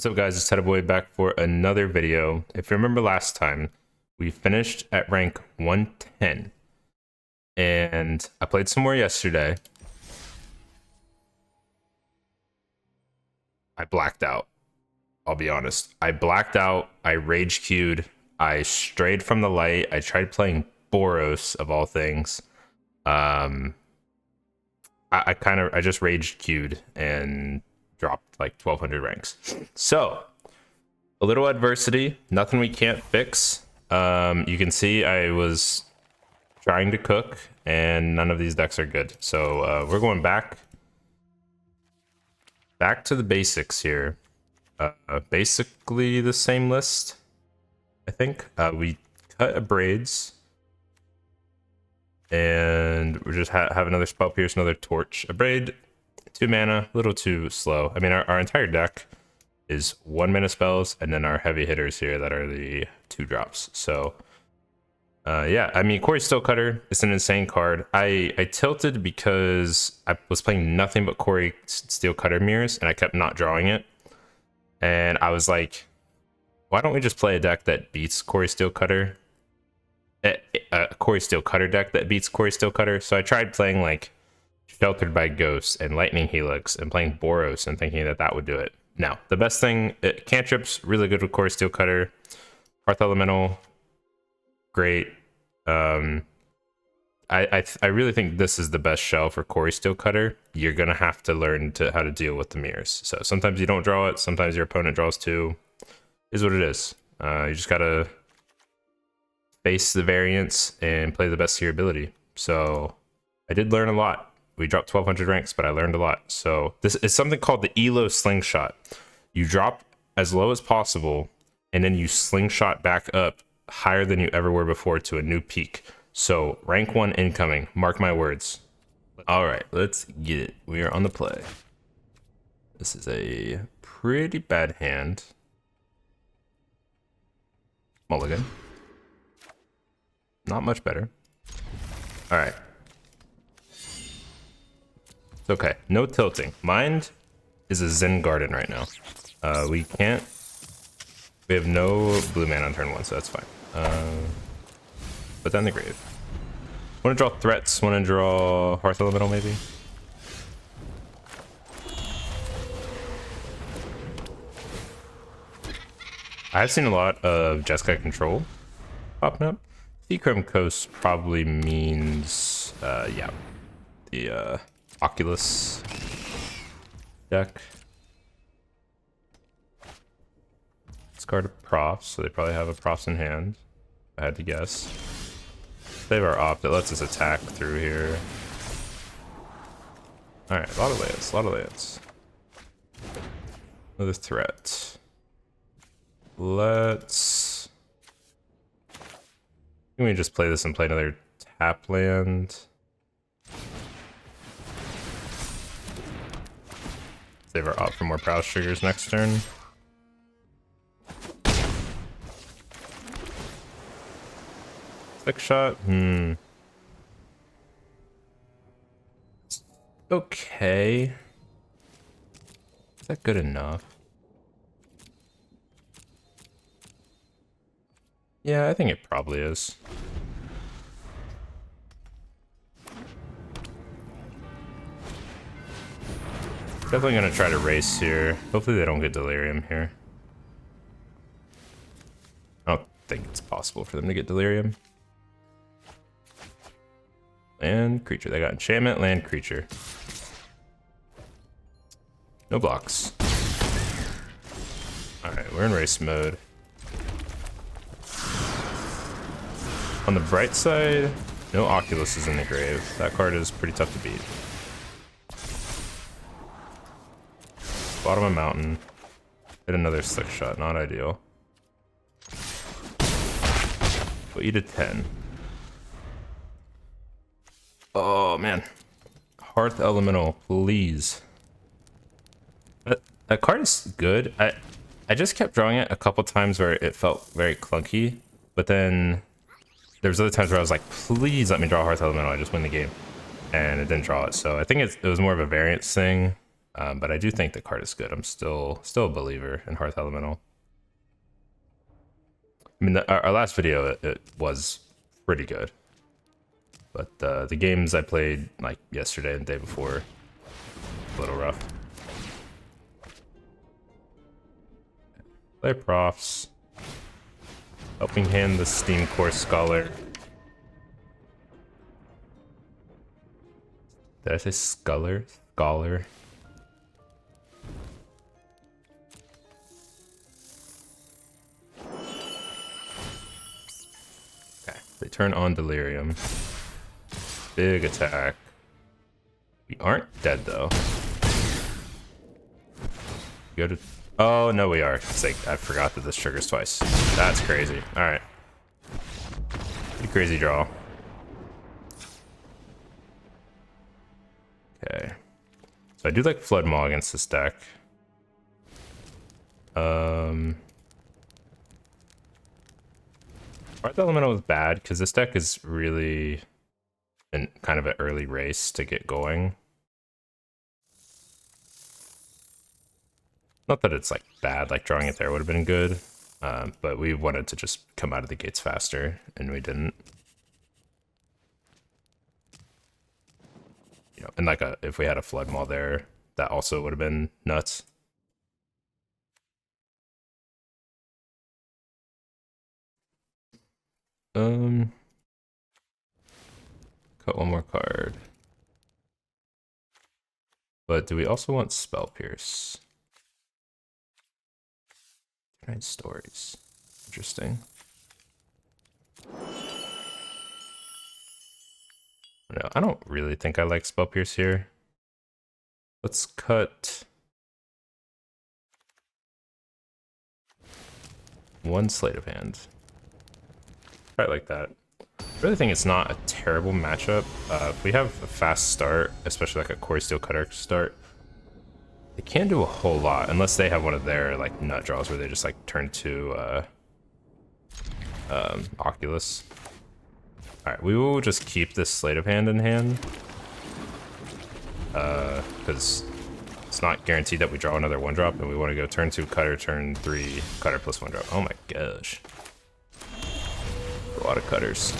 What's up, guys? It's Boy back for another video. If you remember last time, we finished at rank 110, and I played some more yesterday. I blacked out. I'll be honest. I blacked out. I rage queued. I strayed from the light. I tried playing Boros of all things. I just rage queued and dropped like 1200 ranks. So a little adversity, nothing we can't fix. You can see I was trying to cook and none of these decks are good. So we're going back to the basics here. Basically the same list, I think. We cut a braids and we just have another spell pierce, another torch, a braid, 2 mana, a little too slow. I mean, our entire deck is 1 mana spells, and then our heavy hitters here that are the 2 drops. So, yeah, I mean, Cori-Steel Cutter is an insane card. I tilted because I was playing nothing but Cori-Steel Cutter mirrors, and I kept not drawing it. And I was like, why don't we just play a deck that beats Cori-Steel Cutter? A Cori-Steel Cutter deck that beats Cori-Steel Cutter. So I tried playing like Sheltered by Ghosts and Lightning Helix and playing Boros and thinking that that would do it. Now, the best thing, cantrips, really good with Cori-Steel Cutter. Hearth Elemental, great. I really think this is the best shell for Cori-Steel Cutter. You're gonna have to learn how to deal with the mirrors. So sometimes you don't draw it, sometimes your opponent draws 2. Is what it is. You just gotta face the variance and play the best of your ability. So I did learn a lot. We dropped 1200 ranks, but I learned a lot. So this is something called the Elo Slingshot. You drop as low as possible, and then you slingshot back up higher than you ever were before to a new peak. So rank 1 incoming, mark my words. All right, let's get it. We are on the play. This is a pretty bad hand. Mulligan. Not much better. All right. It's okay. No tilting. Mind is a Zen Garden right now. We have no blue mana on turn 1, so that's fine. Put that in the grave. Want to draw threats? Want to draw Hearth Elemental maybe? I've seen a lot of Jeskai control popping up. Seachrome Coast probably means, yeah, the Oculus deck. Discard a Profs, so they probably have a Profs in hand, if I had to guess. Save our Opt, it lets us attack through here. Alright, a lot of lands, Another threat. Let's... Can we just play this and play another tap land? Save our Opt for more Prowess triggers next turn. Slick shot? Okay. Is that good enough? Yeah, I think it probably is. Definitely gonna try to race here. Hopefully they don't get Delirium here. I don't think it's possible for them to get Delirium. Land creature. They got enchantment, land creature. No blocks. Alright, we're in race mode. On the bright side, no Oculus is in the grave. That card is pretty tough to beat. Bottom of mountain. Hit another slick shot, not ideal. We'll eat a 10. Oh man. Hearth Elemental, please. That card is good. I just kept drawing it a couple times where it felt very clunky, but then there was other times where I was like, please let me draw Hearth Elemental, I just win the game. And it didn't draw it. So I think it was more of a variance thing. But I do think the card is good. I'm still a believer in Hearth Elemental. I mean, our last video, it was pretty good. But the games I played like yesterday and the day before, a little rough. Play profs. Helping hand the Steam Core Scholar. Did I say Scholar? Scholar. Okay, they turn on Delirium. Big attack. We aren't dead though. Go to. Oh no, we are. It's like I forgot that this triggers twice. That's crazy. All right. Pretty crazy draw. Okay. So I do like Flood Maw against this deck. Hearth Elemental is bad because this deck is really in kind of an early race to get going. Not that it's like bad, like drawing it there would have been good, but we wanted to just come out of the gates faster, and we didn't. You know, and like if we had a Flood Maw there, that also would have been nuts. Cut one more card. But do we also want Spell Pierce? Nice stories. Interesting. No, I don't really think I like Spell Pierce here. Let's cut one Sleight of Hand. Right like that. I really think it's not a terrible matchup. If we have a fast start, especially like a Cori-Steel cutter start, they can't do a whole lot unless they have one of their like nut draws where they just like turn to Oculus. All right, we will just keep this Sleight of Hand in hand because it's not guaranteed that we draw another 1-drop, and we want to go turn 2 cutter, turn 3 cutter plus 1-drop. Oh my gosh, a lot of cutters.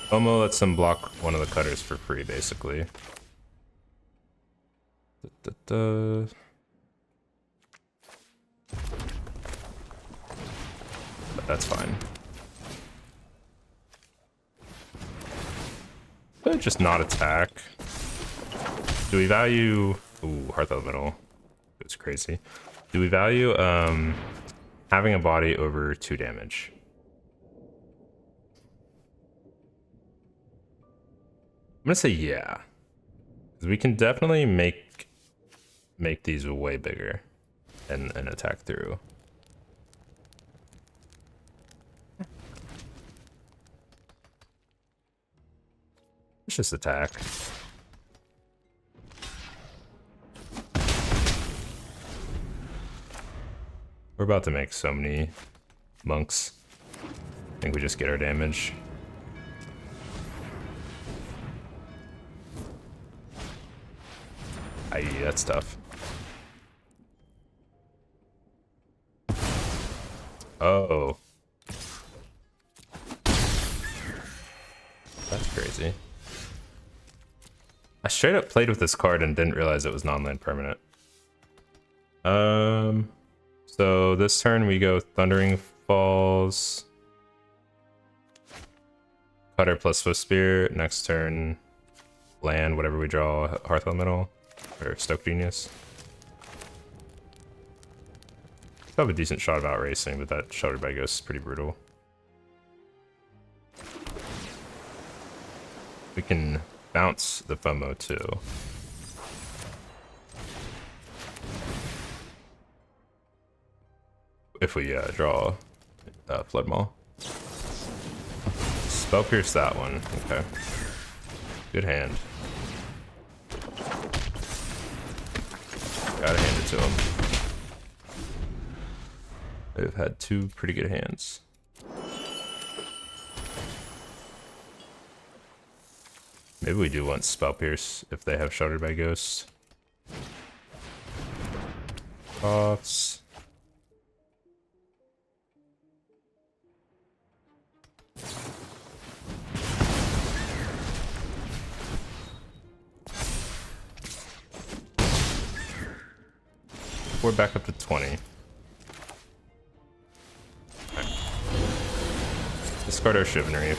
Omo lets them block one of the cutters for free, basically. But that's fine. Could just not attack. Do we value... Ooh, Hearth Elemental. It's crazy. Do we value having a body over 2 damage? I'm gonna say yeah, because we can definitely make these way bigger and attack through. Let's just attack. We're about to make so many monks. I think we just get our damage. Aye, that's tough. Oh. That's crazy. I straight up played with this card and didn't realize it was non-land permanent. So this turn we go Thundering Falls. Cutter plus Swift Spear. Next turn, land, whatever we draw, Hearth Elemental. Or Stoke Genius. Still have a decent shot of outracing, but that Sheltered by Ghost is pretty brutal. We can bounce the FOMO too. If we draw Flood Maw. Spell Pierce that one. Okay. Good hand. Gotta hand it to him. They've had two pretty good hands. Maybe we do want Spell Pierce if they have Sheltered by Ghost. Offs. We're back up to 20. Right. Discard our Chivalry.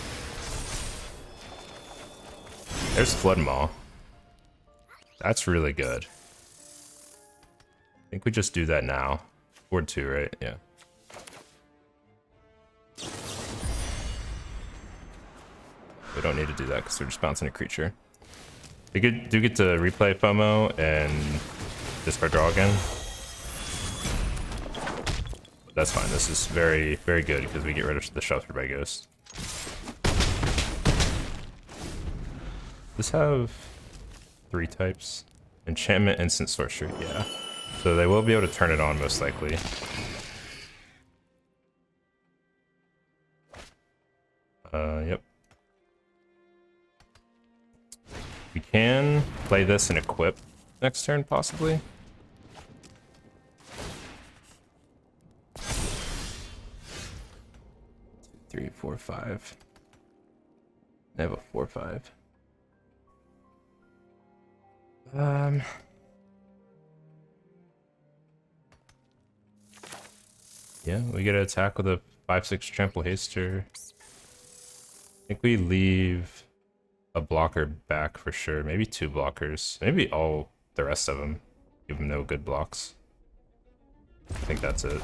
There's Flood Maw. That's really good. I think we just do that now. Board 2, right? Yeah. We don't need to do that because we're just bouncing a creature. We do get to replay FOMO and discard draw again. But that's fine. This is very, very good because we get rid of the Sheltered by Ghost. Does this have 3 types? Enchantment, Instant, Sorcery, yeah. So they will be able to turn it on most likely. Yep. We can play this and equip next turn, possibly. Two, 3, 4, 5. I have a 4, 5. Yeah, we get to attack with a 5/6 Trample Haster. I think we leave a blocker back for sure. Maybe 2 blockers. Maybe all the rest of them. Give them no good blocks. I think that's it.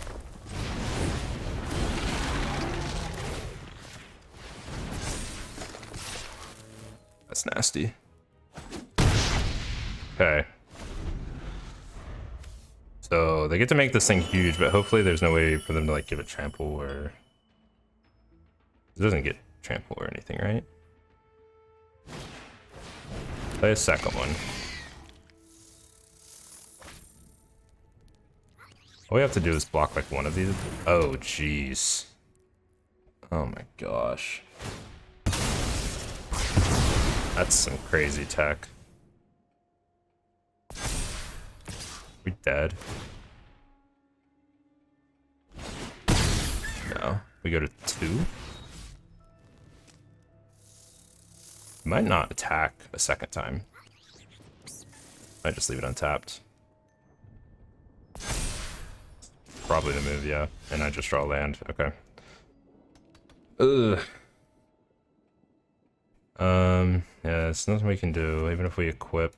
That's nasty. Okay. So they get to make this thing huge, but hopefully there's no way for them to like give it trample or it doesn't get trample or anything, right? Play a second one. All we have to do is block like one of these. Oh, jeez. Oh my gosh. That's some crazy tech. We dead? No. We go to 2. Might not attack a second time. Might just leave it untapped. Probably the move, yeah. And I just draw land. Okay. Ugh. Yeah, there's nothing we can do, even if we equip.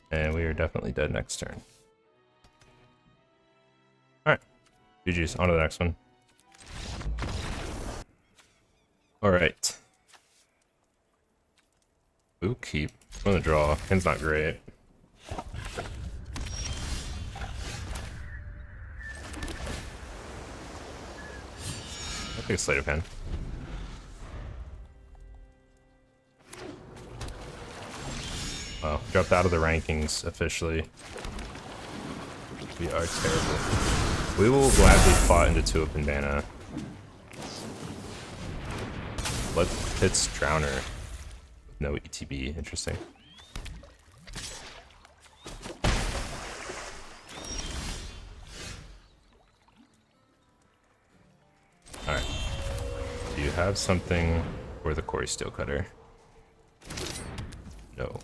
And we are definitely dead next turn. Alright. GG's. On to the next one. Alright. Ooh, keep. I'm gonna draw. Hand's not great. I'll take a Slate of Hand. Oh, dropped out of the rankings officially. We are terrible. We will gladly plot into 2 open mana. Blood Pit's Drowner. No ETB, interesting. Alright. Do you have something for the Cori-Steel Cutter? No.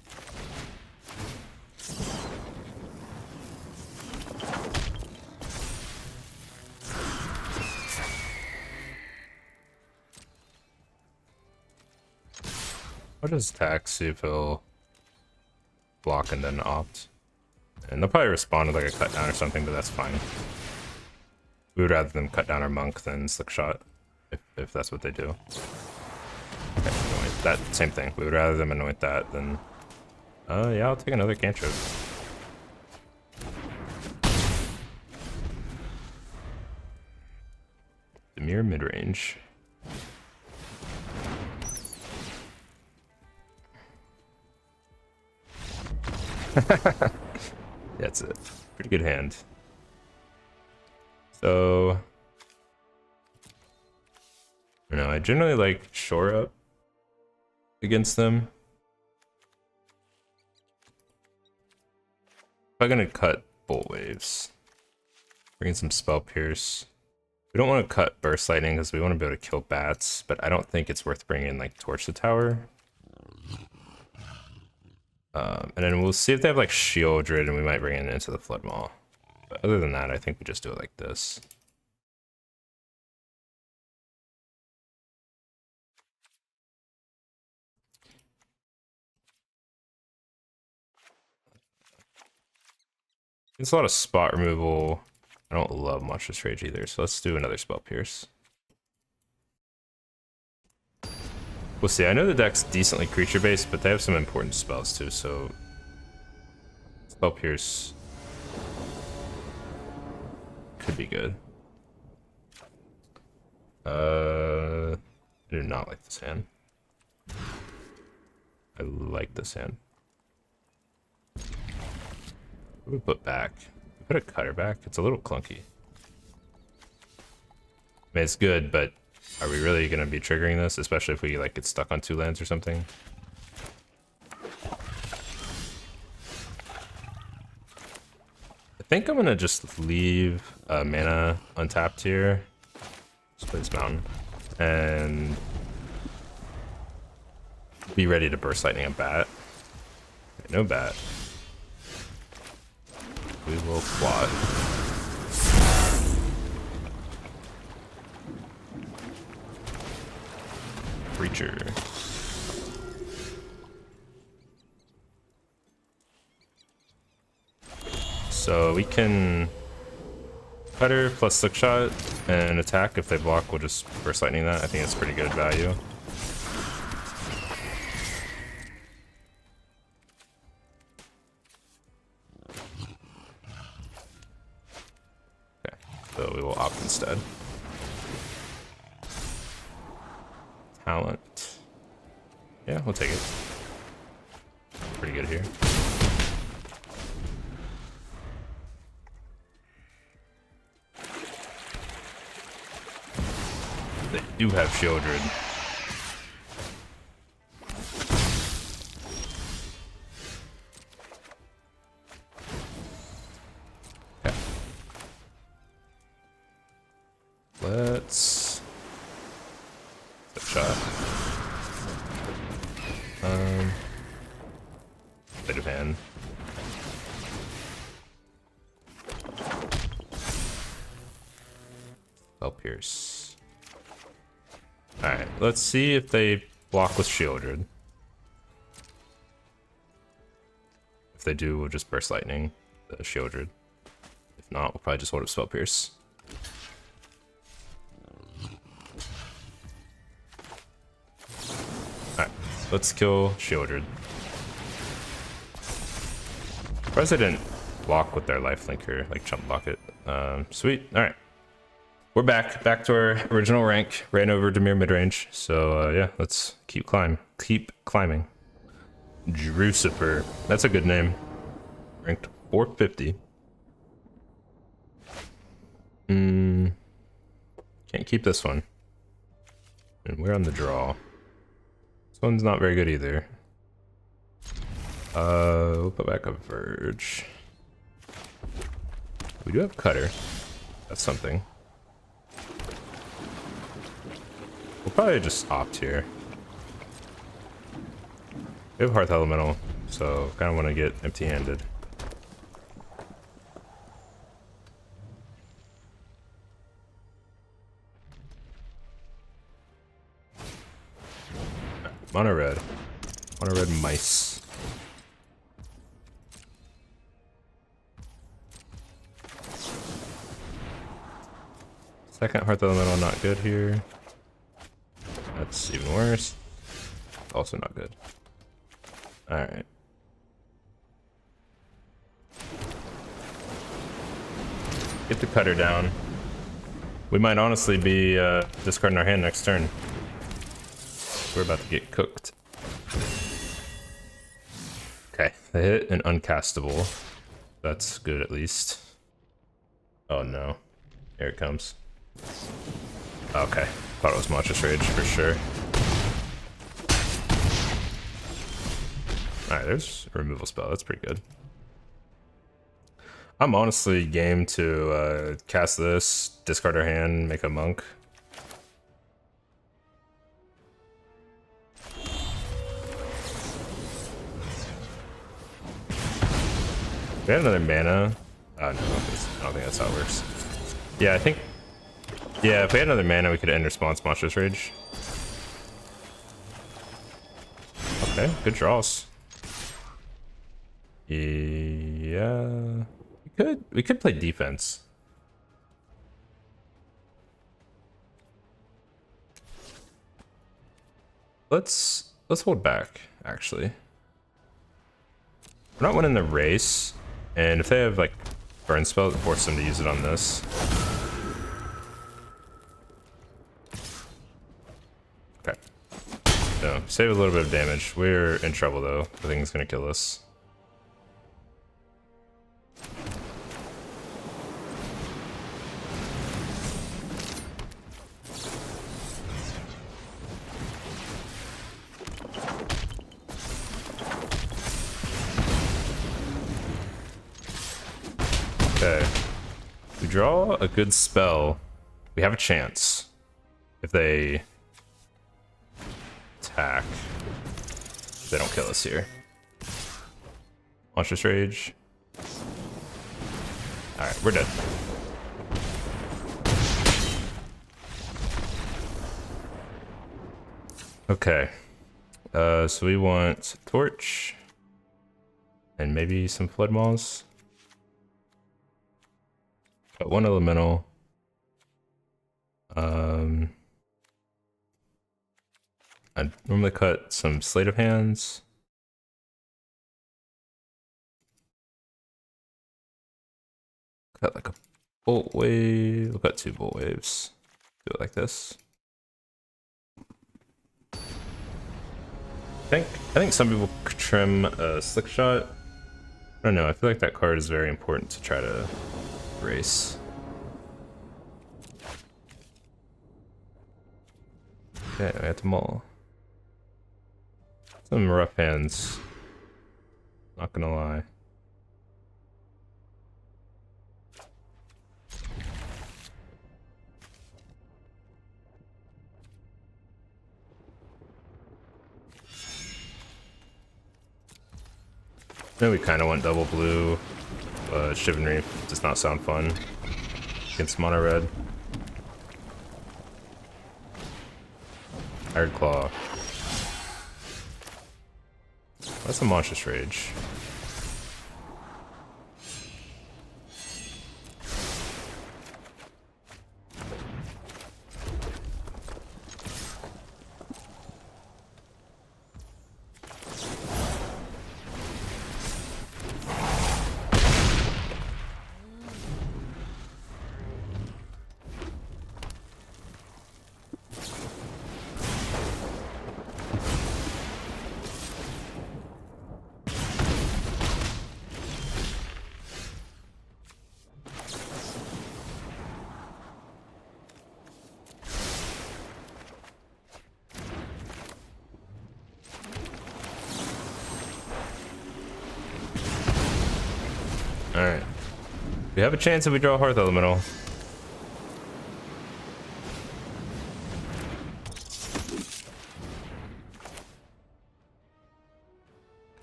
What does attack, see if he'll block and then opt? And they'll probably respond with like a cut down or something, but that's fine. We would rather them cut down our monk than slick shot, if that's what they do. Okay, anoint. That same thing. We would rather them anoint that than. Yeah, I'll take another cantrip. Dimir midrange. That's it. Pretty good hand. So, I don't know, I generally like shore up against them. If I'm gonna cut Bolt Waves, bring in some Spell Pierce. We don't want to cut Burst Lightning because we want to be able to kill bats, but I don't think it's worth bringing in like Torch the Tower. And then we'll see if they have like Shieldred, and we might bring it into the Flood Maw. But other than that, I think we just do it like this. It's a lot of spot removal. I don't love Monstrous Rage either, so let's do another Spell Pierce. We'll see. I know the deck's decently creature-based, but they have some important spells too, so Spell Pierce could be good. I do not like this hand. I like this hand. What do we put back? We put a cutter back. It's a little clunky. I mean, it's good, but are we really going to be triggering this? Especially if we like get stuck on 2 lands or something? I think I'm going to just leave mana untapped here. Just play this mountain. And be ready to Burst Lightning a bat. Okay, no bat. We will plot. Creature. So we can cutter plus Slick Shot and attack. If they block, we'll just Burst Lightning that. I think it's pretty good value. Okay, so we will opt instead. Talent. Yeah, we'll take it. Pretty good here. They do have Shieldred. Okay. Let's shot. Bit of hand. Spell Pierce. Alright, let's see if they block with Shieldred. If they do, we'll just Burst Lightning the Shieldred. If not, we'll probably just hold up Spell Pierce. Alright, let's kill Shieldred. Surprised they didn't block with their lifelinker, like chump block it. Sweet, alright. We're back to our original rank. Ran over Dimir midrange. So yeah, let's keep climbing. Drucifer. That's a good name. Ranked 450. Can't keep this one. And we're on the draw. This one's not very good either. We'll put back a Verge. We do have Cutter. That's something. We'll probably just opt here. We have Hearth Elemental, so kind of want to get empty-handed. Mono red mice. Second Hearth Elemental not good here. That's even worse. Also not good. Alright. Get the Cutter down. We might honestly be discarding our hand next turn. We're about to get cooked. Okay, they hit an uncastable. That's good at least. Oh no. Here it comes. Okay. Thought it was Monstrous Rage for sure. Alright, there's a removal spell. That's pretty good. I'm honestly game to cast this, discard our hand, make a monk. We had another mana. Oh no, I don't think that's how it works. Yeah, I think. Yeah, if we had another mana, we could end response Monstrous Rage. Okay, good draws. Yeah, we could play defense. Let's hold back. Actually, we're not winning the race. And if they have like burn spell, it forces them to use it on this. Okay. So save a little bit of damage. We're in trouble though. I think it's gonna kill us. Okay. We draw a good spell. We have a chance. If they attack, they don't kill us here. Monstrous Rage. Alright, we're dead. Okay. So we want Torch. And maybe some Flood Maws. Got one elemental. I'd normally cut some Slate of Hands. Cut like a Bolt Wave. We'll cut 2 Bolt Waves. Do it like this. I think some people could trim a Slick Shot. I don't know. I feel like that card is very important to try to race. Okay, I got them all. Some rough hands. Not gonna lie. Then we kind of went double blue, but Chivalry does not sound fun against mono red. Iron Claw. That's a Monstrous Rage. Alright. We have a chance if we draw Hearth Elemental.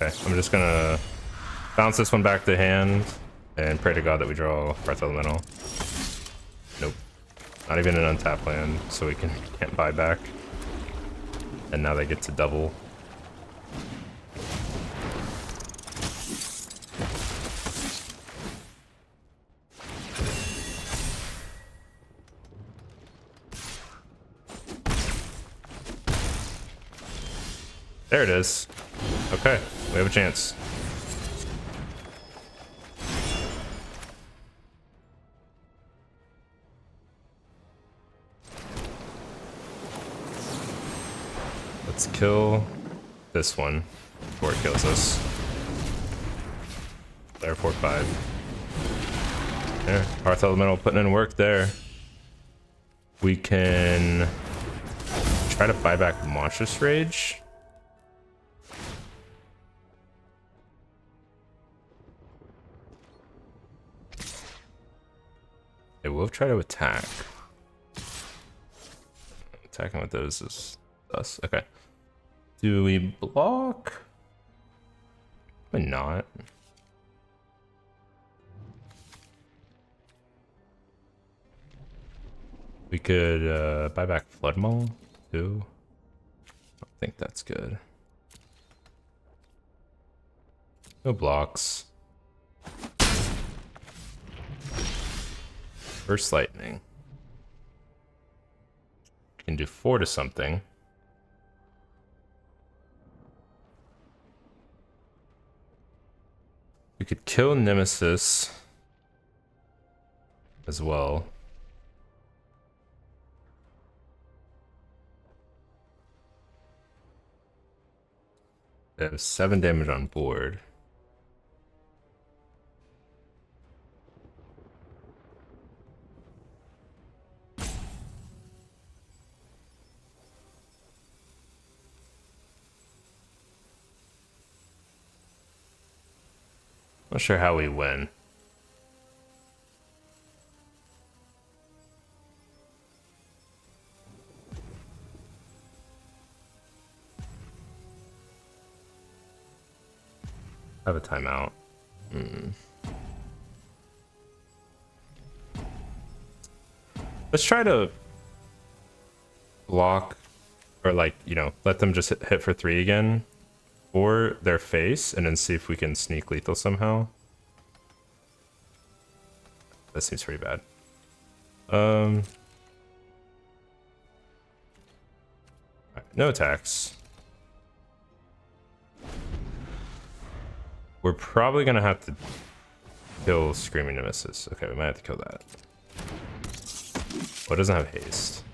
Okay, I'm just gonna bounce this one back to hand and pray to God that we draw Hearth Elemental. Nope. Not even an untapped land, so we can't buy back. And now they get to double. There it is. Okay, we have a chance. Let's kill this one before it kills us. There, 4/5. There, Hearth Elemental putting in work there. We can try to buy back Monstrous Rage. It will try to attack. Attacking with those is us. Okay. Do we block? Probably not. We could buy back Flood Maul too. I don't think that's good. No blocks. Burst Lightning. Can do 4 to something. We could kill Nemesis as well. They have 7 damage on board. Not sure how we win. Have a timeout. Let's try to block, or like, you know, let them just hit for 3 again, or their face, and then see if we can sneak lethal somehow. That seems pretty bad. No attacks. We're probably gonna have to kill Screaming Nemesis. Okay, we might have to kill that. Well, it doesn't have haste,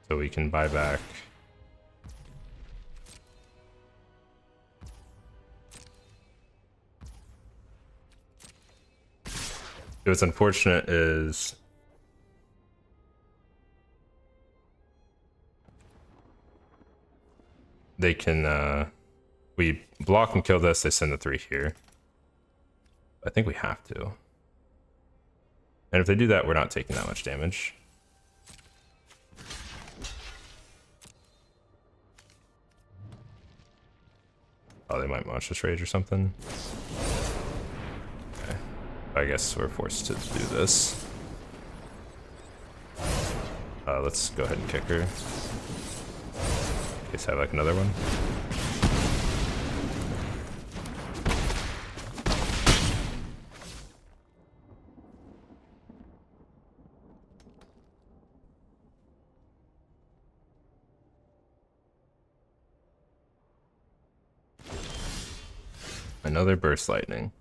so we can buy back. What's unfortunate is they can, we block and kill this, they send the 3 here. I think we have to. And if they do that, we're not taking that much damage. Oh, they might Monstrous Rage or something. Okay. I guess we're forced to do this. Let's go ahead and kick her. In case I have like another one. Another Burst Lightning.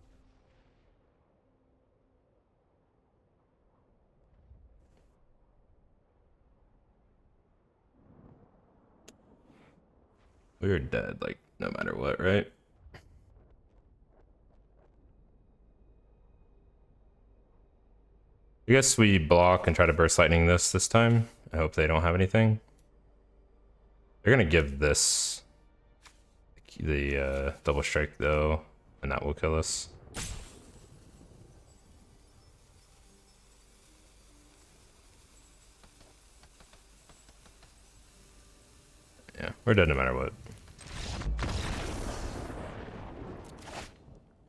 We're dead, like, no matter what, right? I guess we block and try to Burst Lightning this time. I hope they don't have anything. They're gonna give this the double strike though, and that will kill us. Yeah, we're dead no matter what.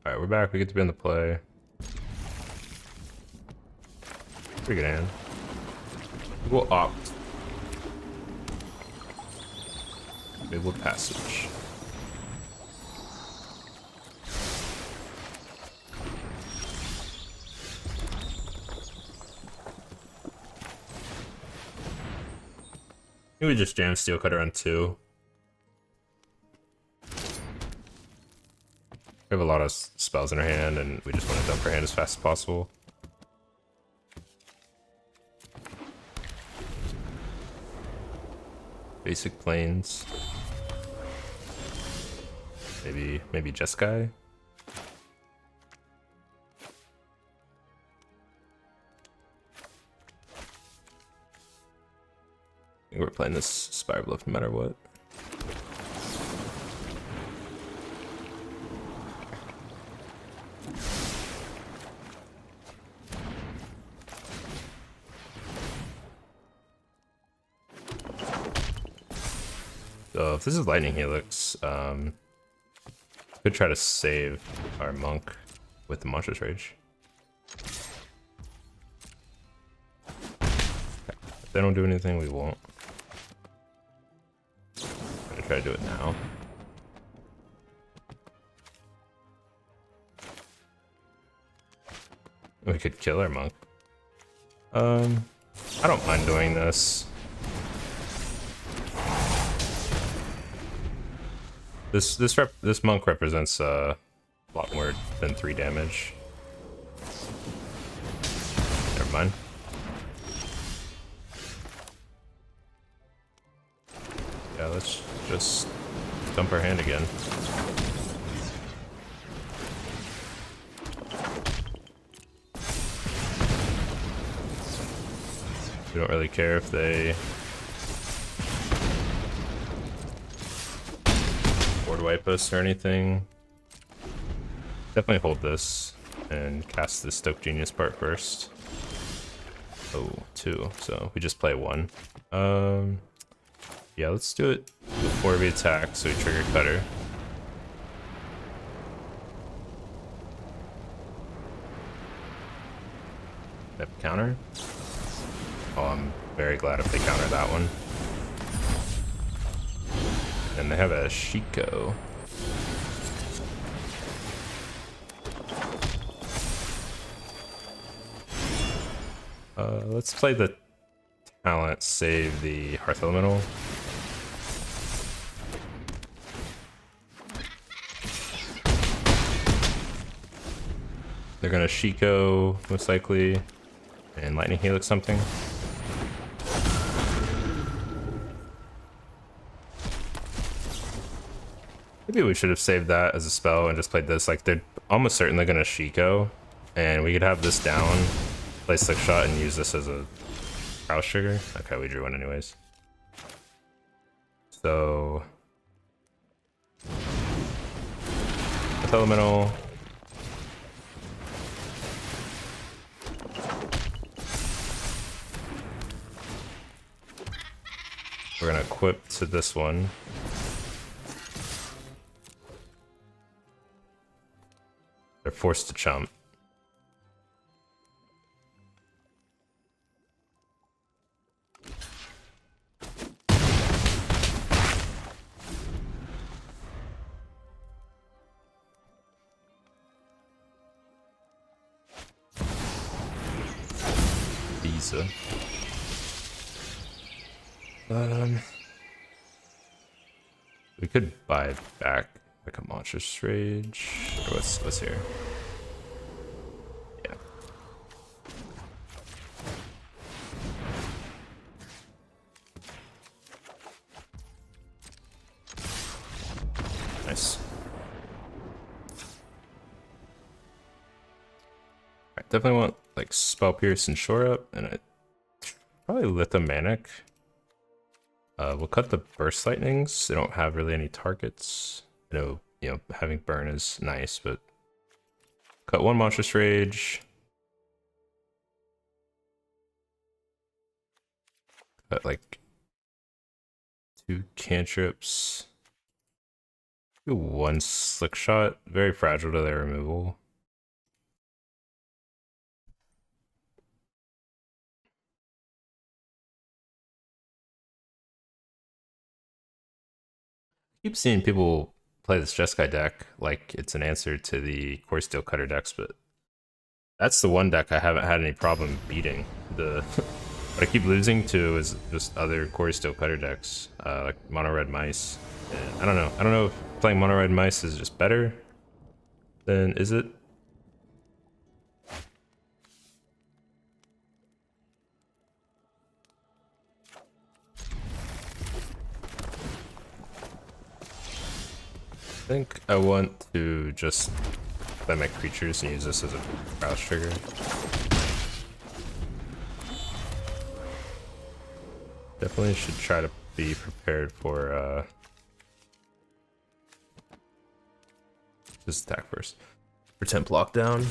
Alright, we're back. We get to be on the play. Pretty good hand. We'll opt. Able Passage. Maybe we just jam Steel Cutter on 2. We have a lot of spells in our hand, and we just want to dump our hand as fast as possible. Basic Plains. Maybe Jeskai. think we're playing this Spire Bluff no matter what. So if this is Lightning Helix, could try to save our monk with the Monstrous Rage. If they don't do anything, we won't. I'm gonna try to do it now. We could kill our monk. I don't mind doing this. This monk represents a lot more than 3 damage. Never mind. Yeah, let's just dump our hand again. We don't really care if they board wipe us or anything. Definitely hold this and cast the Stoke Genius part first. Oh, 2. So we just play 1. Yeah, let's do it before we attack, so we trigger Cutter. Yep, counter. Oh, I'm very glad if they counter that one. And they have a Shiko. Let's play the talent, save the Hearth Elemental. They're gonna Shiko, most likely, and Lightning Helix something. Maybe we should have saved that as a spell and just played this. Like, they're almost certainly gonna Shiko, and we could have this down, play Slick Shot, and use this as a Prowess trigger. Okay, we drew one anyways. So with Elemental. We're gonna equip to this one. They're forced to chump. Visa. We could buy back like a Monstrous Rage. Or what's here? Yeah. Nice. I definitely want like Spell Pierce and Shore Up, and I probably Lithomanic. We'll cut the Burst Lightnings. They don't have really any targets. I know, having burn is nice, but cut 1 Monstrous Rage. Cut like 2 cantrips. Do 1 Slick Shot. Very fragile to their removal. I keep seeing people play this Jeskai deck like it's an answer to the Cori-Steel Cutter decks, but that's the one deck I haven't had any problem beating. What I keep losing to is just other Cori-Steel Cutter decks, like Mono Red Mice. And I don't know. I don't know if playing Mono Red Mice is just better than Izzet. I think I want to just play my creatures and use this as a Prowess trigger. Definitely should try to be prepared for just attack first. For temp lockdown.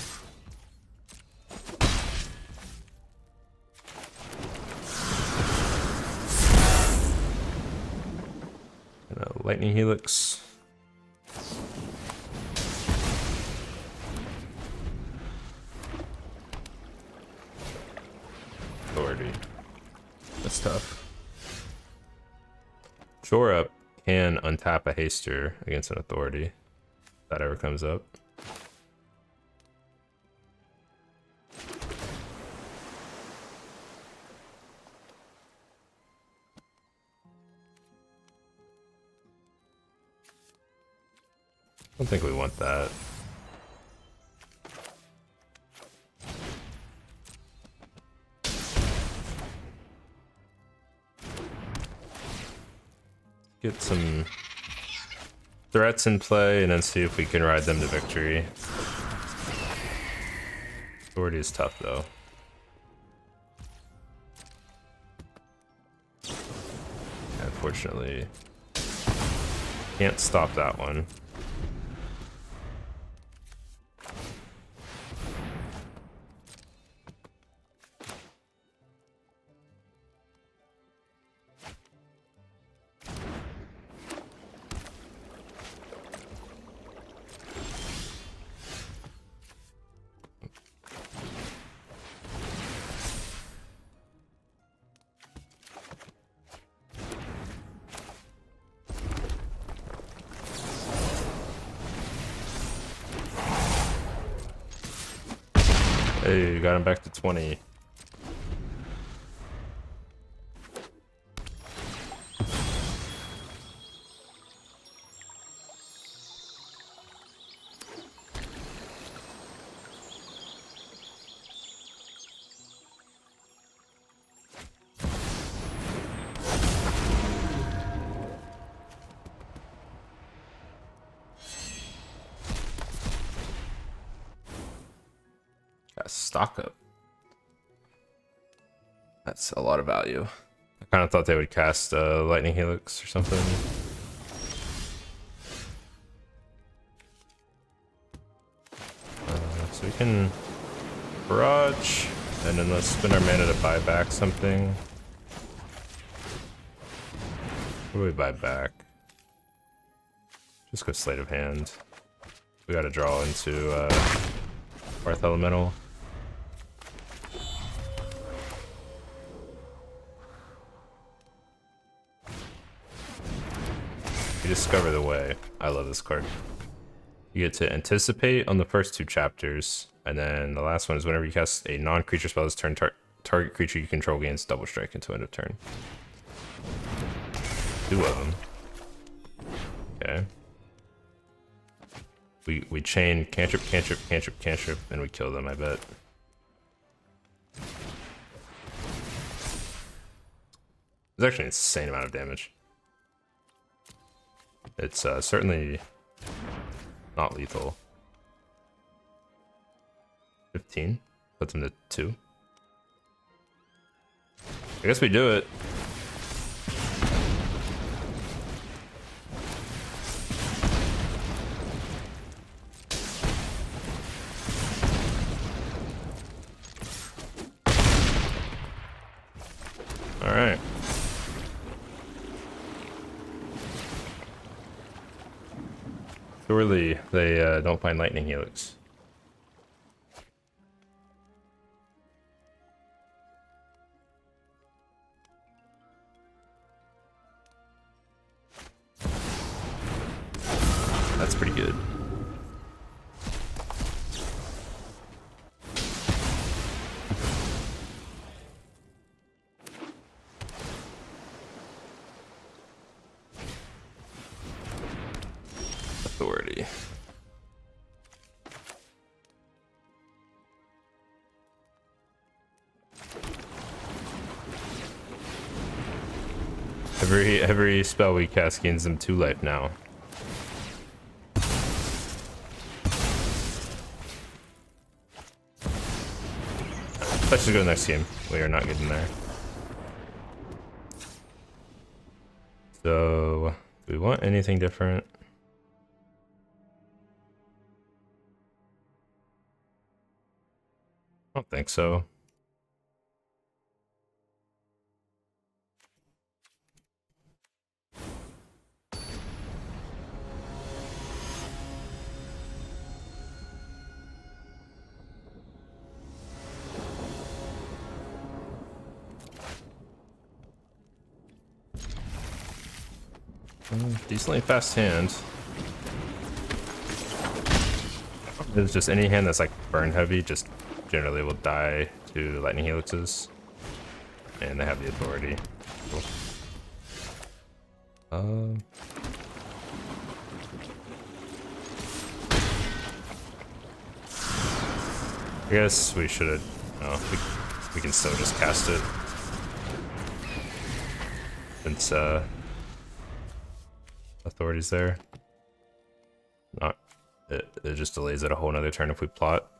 And a lightning helix. Authority. That's tough. Shore Up can untap a haster against an authority. If that ever comes up. I don't think we want that. Get some threats in play and then see if we can ride them to victory. Authority is tough though. Unfortunately, can't stop that one. Hey, you got him back to 20. Stock up. That's a lot of value. I kind of thought they would cast Lightning Helix or something. So we can barrage, and then let's spend our mana to buy back something. What do we buy back? Just go Sleight of Hand. We gotta draw into Hearth Elemental. You discover the way. I love this card. You get to anticipate on the first two chapters, and then the last one is whenever you cast a non-creature spell this turn, target creature you control gains double strike until end of turn. 2 of them. Okay. We chain cantrip, cantrip, cantrip, cantrip, and we kill them, I bet. There's actually an insane amount of damage. It's certainly not lethal. 15 puts him to 2. I guess we do it. All right. Surely they don't find Lightning Helix. That's pretty good. Authority. Every spell we cast gains them 2 life now. Let's just go to the next game. We are not getting there. So, do we want anything different? I don't think so. Decently fast hand. It's just any hand that's like burn heavy just generally will die to lightning helixes. And they have the authority. Cool. I guess we should have. No, we can still just cast it. Since authority's there. Not it just delays it a whole nother turn if we plot.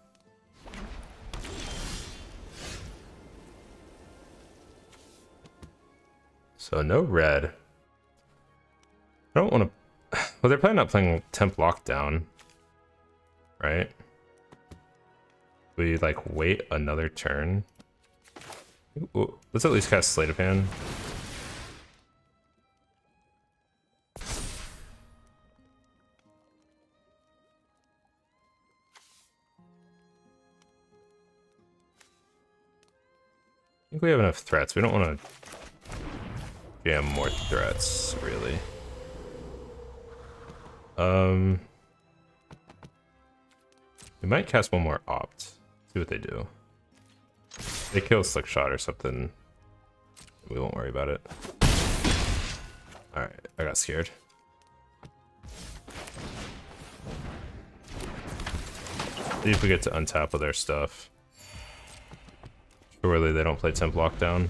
So no red. I don't want to. Well, they're probably not playing temp lockdown, right? We like wait another turn. Ooh, let's at least cast Sleight of Hand. I think we have enough threats. We don't want to jam more threats, really. We might cast one more opt. See what they do. If they kill Slick Shot or something, we won't worry about it. Alright, I got scared. See if we get to untap with their stuff. Surely they don't play temp lockdown.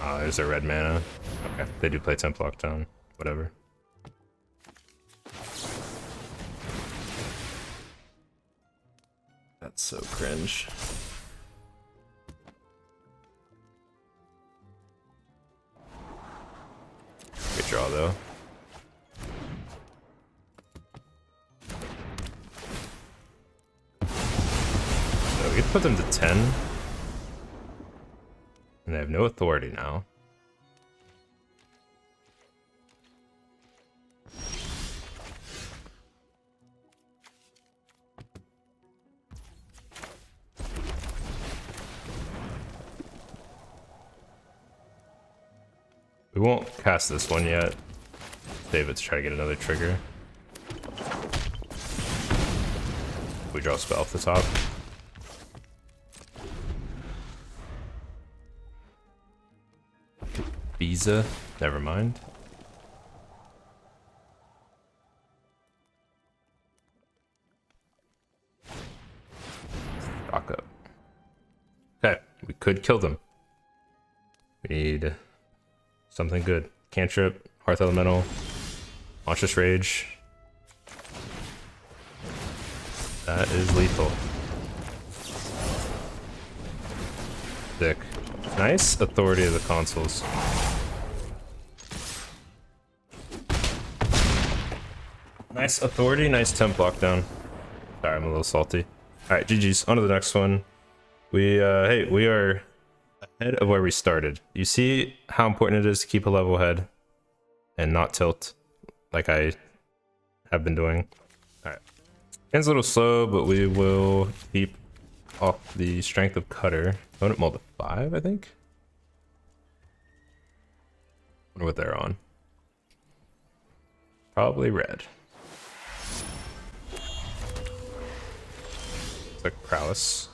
Oh, there's a red mana. Okay, they do play temp lockdown. Whatever. That's so cringe. Good draw though. So we can put them to 10. And they have no authority now. We won't cast this one yet. Save it to try to get another trigger. We draw a spell off the top. Visa, never mind. Stock up. Okay, we could kill them. We need something good. Cantrip, Hearth Elemental, Monstrous Rage. That is lethal. Sick. Nice authority of the consoles. Nice authority, nice temp lockdown. Sorry, I'm a little salty. Alright, GG's. On to the next one. We hey, we are ahead of where we started. You see how important it is to keep a level head and not tilt like I have been doing. Alright. Hand's a little slow, but we will keep off the strength of Cutter. Opponent mold to 5, I think. Wonder what they're on. Probably red. It's like Prowess.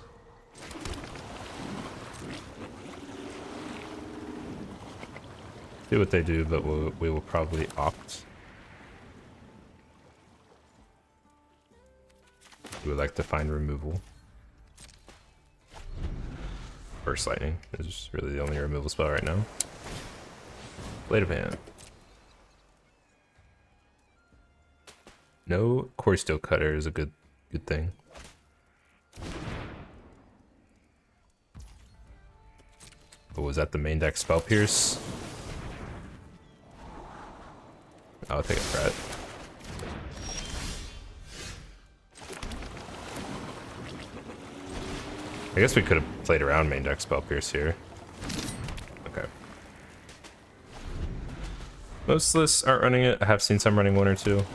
See what they do, but we will probably opt. We would like to find removal. Burst Lightning is really the only removal spell right now. Blade of Hand. No Core-Steel Cutter is a good thing. Oh, was that the main deck Spell Pierce? I'll take a threat. I guess we could have played around main deck Spell Pierce here. Okay. Most lists aren't running it. I have seen some running one or two.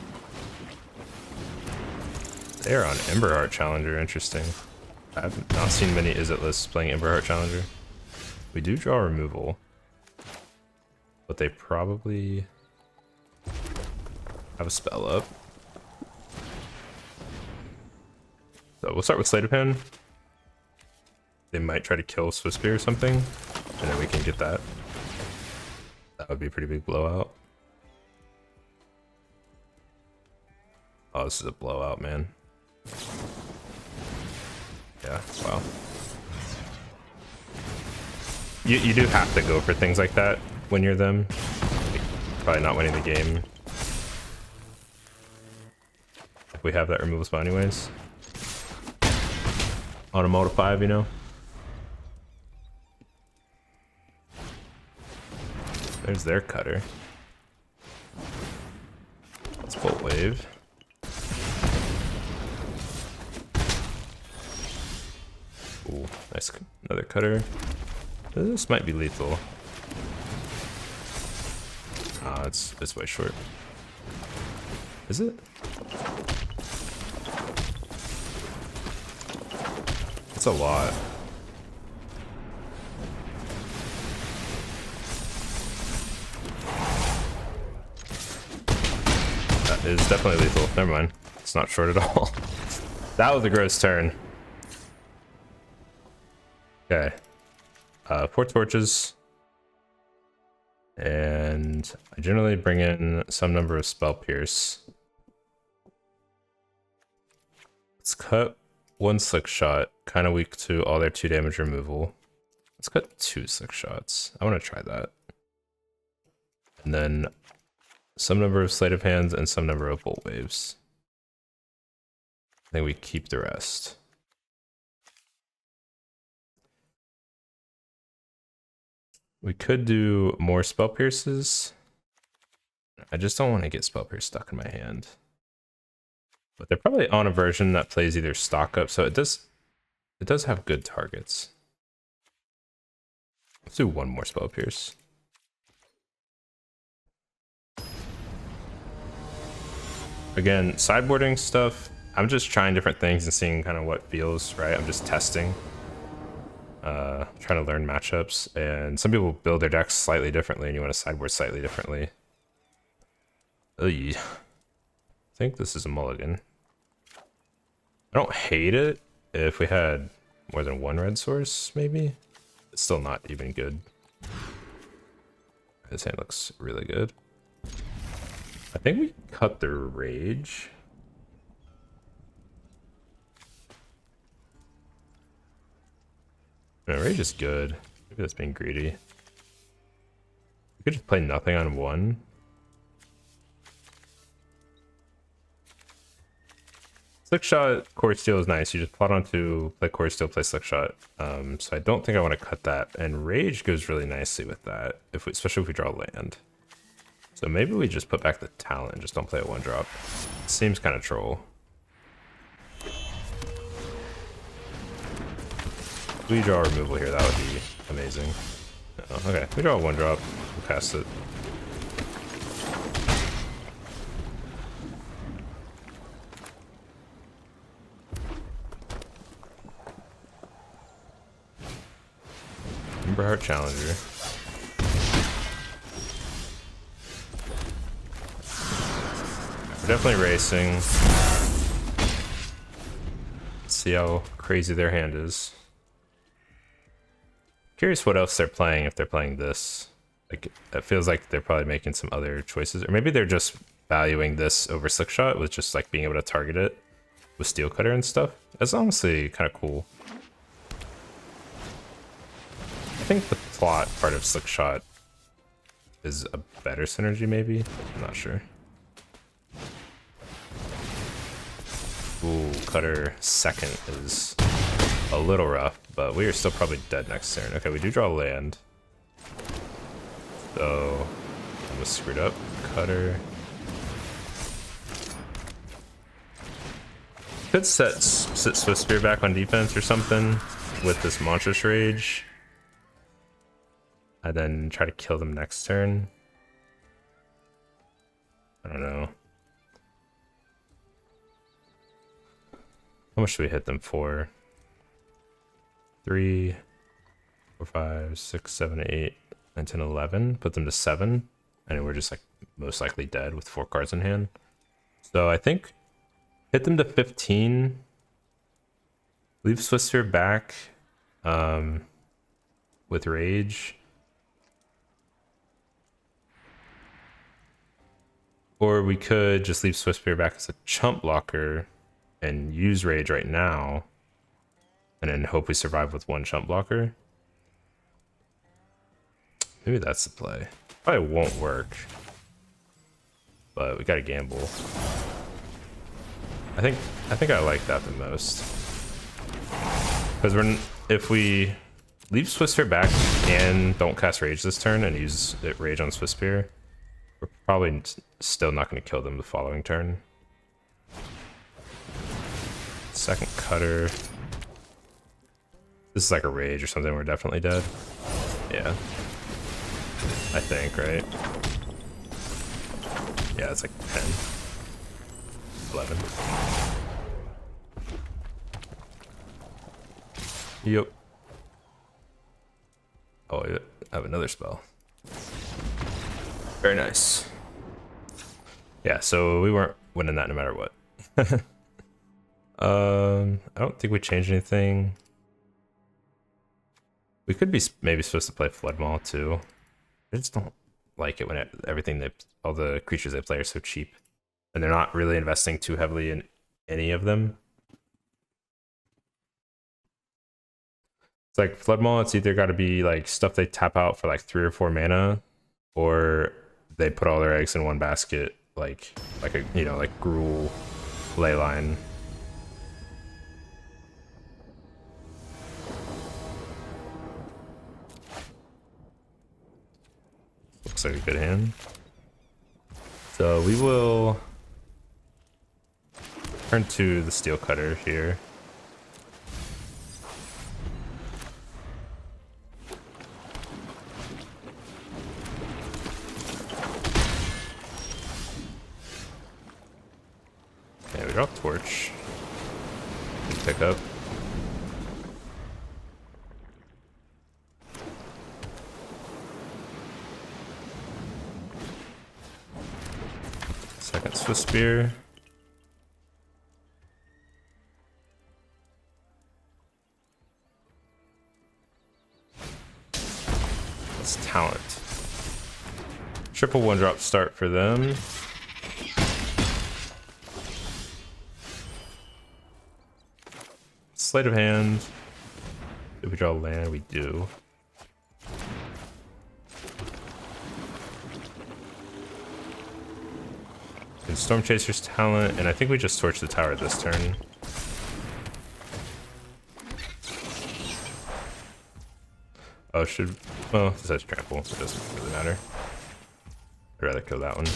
They're on Emberheart Challenger, interesting. I've not seen many Izzet lists playing Emberheart Challenger. We do draw removal, but they probably have a spell up. So we'll start with Sleight of Hand. They might try to kill Swiftspear or something, and then we can get that. That would be a pretty big blowout. Oh, this is a blowout, man. Yeah, wow. You do have to go for things like that when you're them. Like, probably not winning the game. If we have that removal spell anyways. On a mode of 5, you know? There's their cutter. Let's Bolt Wave. Ooh, nice. Another cutter. This might be lethal. Ah, it's way short. Is it? It's a lot. That is definitely lethal. Never mind. It's not short at all. That was a gross turn. Okay. 4 torches. And I generally bring in some number of Spell Pierce. Let's cut 1 Slick Shot, kind of weak to all their 2 damage removal. Let's cut 2 Slick Shots. I want to try that. And then some number of Sleight of Hands and some number of Bolt Waves. I think we keep the rest. We could do more Spell Pierces. I just don't want to get Spell Pierce stuck in my hand. But they're probably on a version that plays either stock up, so it does have good targets. Let's do 1 more Spell Pierce. Again, sideboarding stuff, I'm just trying different things and seeing kind of what feels right. I'm just testing. Trying to learn matchups, and some people build their decks slightly differently and you want to sideboard slightly differently. I think this is a mulligan. I don't hate it if we had more than 1 red source, maybe. It's still not even good. This hand looks really good. I think we cut the Rage. No, Rage is good. Maybe that's being greedy. We could just play nothing on 1. Slick Shot, Cori-Steel is nice. You just plot onto play Cori-Steel, play Slick Shot. So I don't think I want to cut that. And Rage goes really nicely with that, especially if we draw land. So maybe we just put back the Talent and just don't play a 1-drop. Seems kind of troll. If we draw removal here, that would be amazing. Oh, okay, we draw a 1-drop. We'll cast it. Emberheart Challenger. We're definitely racing. Let's see how crazy their hand is. Curious what else they're playing if they're playing this. Like, it feels like they're probably making some other choices. Or maybe they're just valuing this over Slick Shot with just like being able to target it with Steel Cutter and stuff. That's honestly kind of cool. I think the plot part of Slick Shot is a better synergy, maybe? I'm not sure. Ooh, Cutter second is a little rough, but we are still probably dead next turn. Okay, we do draw land. So, almost screwed up. Cutter. Could sit Swift Spear back on defense or something with this Monstrous Rage. And then try to kill them next turn. I don't know. How much should we hit them for? 3, 4, 5, 6, 7, 8, 9, 10, 11. Put them to 7. And we're just like most likely dead with 4 cards in hand. So I think hit them to 15. Leave Swiftspear back with Rage. Or we could just leave Swiftspear back as a chump blocker and use Rage right now. And then hope we survive with 1 chump blocker. Maybe that's the play. Probably won't work. But we gotta gamble. I think I like that the most. Because if we leave Swiftspear back and don't cast Rage this turn and use Rage on Swiftspear, we're probably still not going to kill them the following turn. Second Cutter. This is like a Rage or something, we're definitely dead. Yeah. I think, right? Yeah, it's like 10. 11. Yep. Oh, I have another spell. Very nice. Yeah, so we weren't winning that no matter what. I don't think we changed anything. We could be maybe supposed to play Flood Maul too. I just don't like it when all the creatures they play are so cheap. And they're not really investing too heavily in any of them. It's like Flood Maul, it's either got to be like stuff they tap out for like 3 or 4 mana, or they put all their eggs in one basket, like a like Gruul Leyline. Looks like a good hand. So we will turn to the Steel Cutter here. Okay, we drop Torch. Pick up. Second Swiftspear. That's talent. Triple 1-drop start for them. Sleight of hand. Did we draw land? We do. And Storm Chaser's talent, and I think we just torch the tower this turn. Oh, this has trample, so it doesn't really matter. I'd rather kill that one.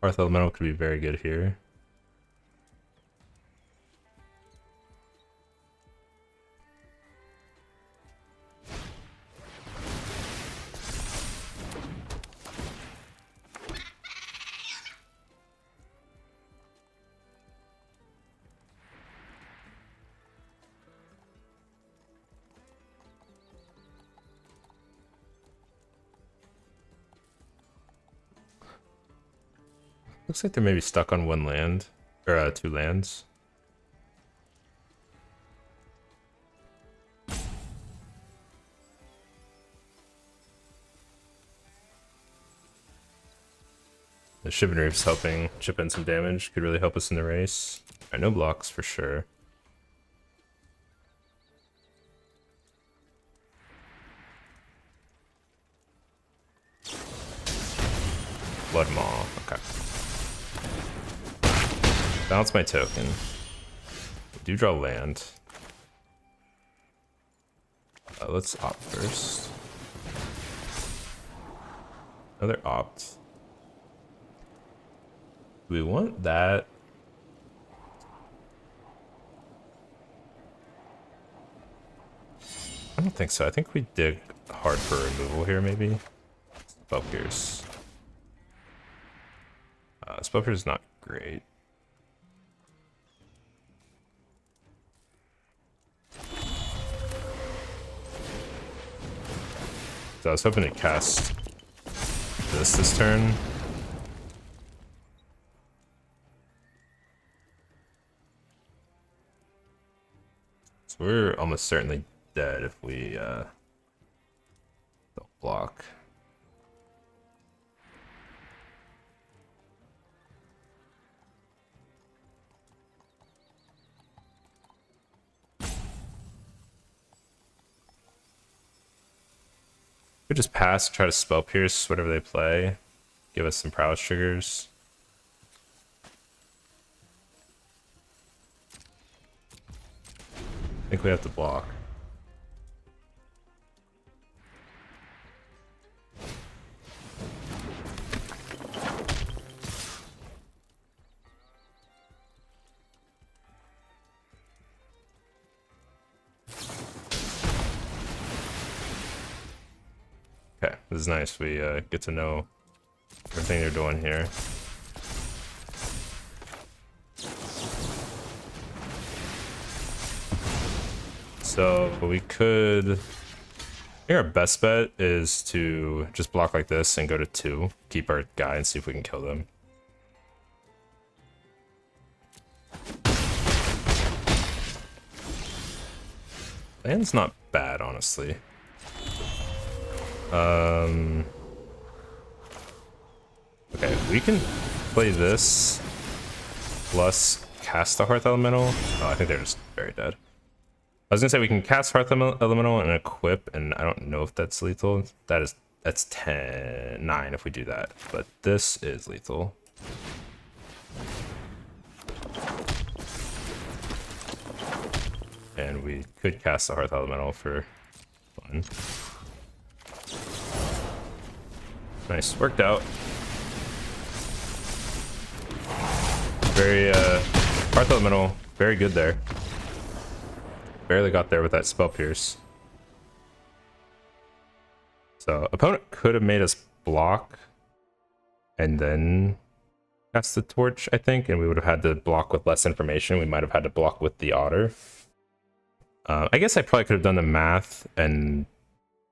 Hearth Elemental could be very good here. Looks like they're maybe stuck on 1 land, or 2 lands. The Shivan Reef's helping chip in some damage, could really help us in the race. Alright, no blocks for sure. Bounce my token. We do draw land. Let's opt first. Another opt. Do we want that? I don't think so. I think we dig hard for removal here, maybe. Spell Pierce. Spell Pierce is not great. So I was hoping to cast this turn. So we're almost certainly dead if we don't block. We just pass, try to spell pierce whatever they play, give us some prowess triggers. I think we have to block. Okay, this is nice. We get to know everything they're doing here. So we could, I think our best bet is to just block like this and go to 2, keep our guy and see if we can kill them. Land's not bad, honestly. Okay, we can play this plus cast the Hearth Elemental. Oh, I think they're just very dead. I was gonna say we can cast Hearth Elemental and equip, and I don't know if that's lethal. That's 9 if we do that, but this is lethal. And we could cast the Hearth Elemental for fun. Nice, worked out. Very Hearth Elemental, very good there. Barely got there with that spell pierce. So opponent could have made us block and then cast the torch, I think, and we would have had to block with less information. We might have had to block with the otter. I guess I probably could have done the math and,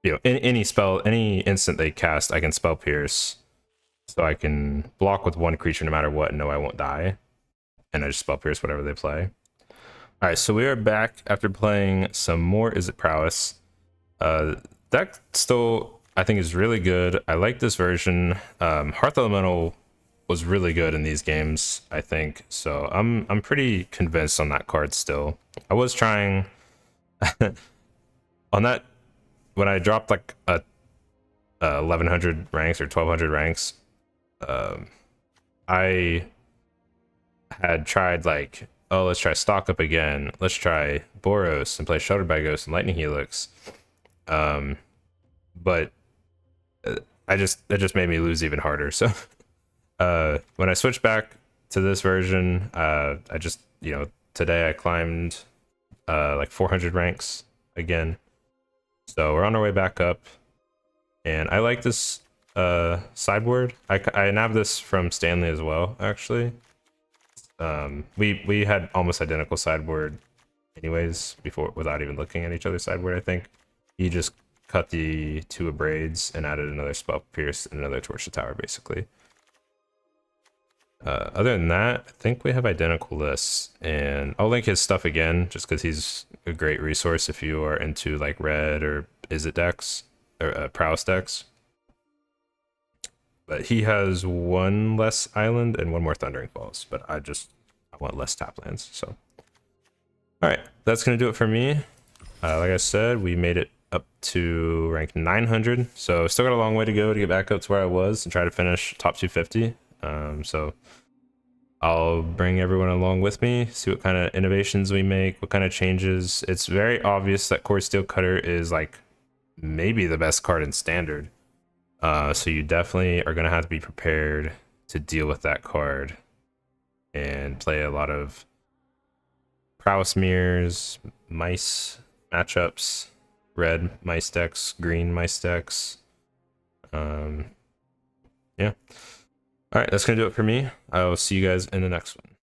you know, any spell, any instant they cast, I can spell pierce. So I can block with one creature no matter what and know I won't die. And I just spell pierce whatever they play. Alright, so we are back after playing some more Izzet Prowess. That still, I think, is really good. I like this version. Hearth Elemental was really good in these games, I think. So I'm pretty convinced on that card still. I was trying on that when I dropped like a 1100 ranks or 1200 ranks. I had tried like, oh, let's try Stock Up again. Let's try Boros and play Sheltered by Ghost and Lightning Helix. But that just made me lose even harder. So when I switched back to this version, I just, you know, today I climbed like 400 ranks again. So we're on our way back up. And I like this sideboard. I nabbed this from Stanley as well, actually. We had almost identical sideboard anyways before, without even looking at each other's sideboard. I think he just cut the 2 Abrades and added another Spell Pierce and another Torch to Tower, basically. Other than that, I think we have identical lists, and I'll link his stuff again just because he's a great resource if you are into like red or Izzet decks or Prowess decks. But he has 1 less island and 1 more Thundering Falls, but I want less tap lands. So, all right, that's gonna do it for me. Like I said, we made it up to rank 900, so still got a long way to go to get back up to where I was and try to finish top 250. So I'll bring everyone along with me, see what kind of innovations we make, what kind of changes. It's very obvious that Cori-Steel Cutter is like maybe the best card in Standard. So you definitely are going to have to be prepared to deal with that card and play a lot of Prowess mirrors, mice matchups, red mice decks, green mice decks. Yeah. All right, that's going to do it for me. I will see you guys in the next one.